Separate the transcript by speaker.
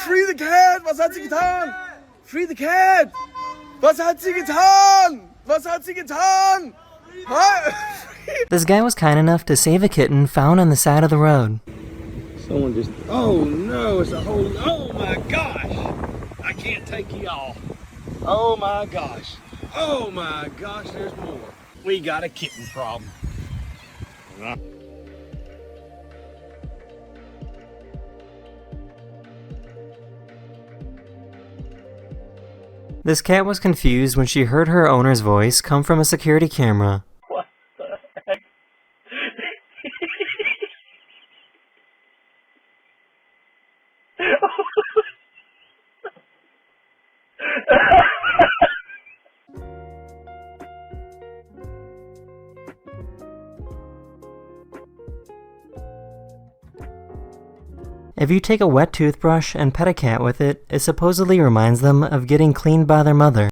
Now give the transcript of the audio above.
Speaker 1: free the cat! Was hat sie getan? Free the cat! Was hat sie getan? Was hat sie getan?
Speaker 2: This guy was kind enough to save a kitten found on the side of the road.
Speaker 1: Someone just, oh no, it's a whole, oh my gosh! I can't take you all. Oh my gosh. Oh my gosh, there's more. We got a kitten problem.
Speaker 2: This cat was confused when she heard her owner's voice come from a security camera.
Speaker 1: What the heck?
Speaker 2: If you take a wet toothbrush and pet a cat with it, it supposedly reminds them of getting cleaned by their mother.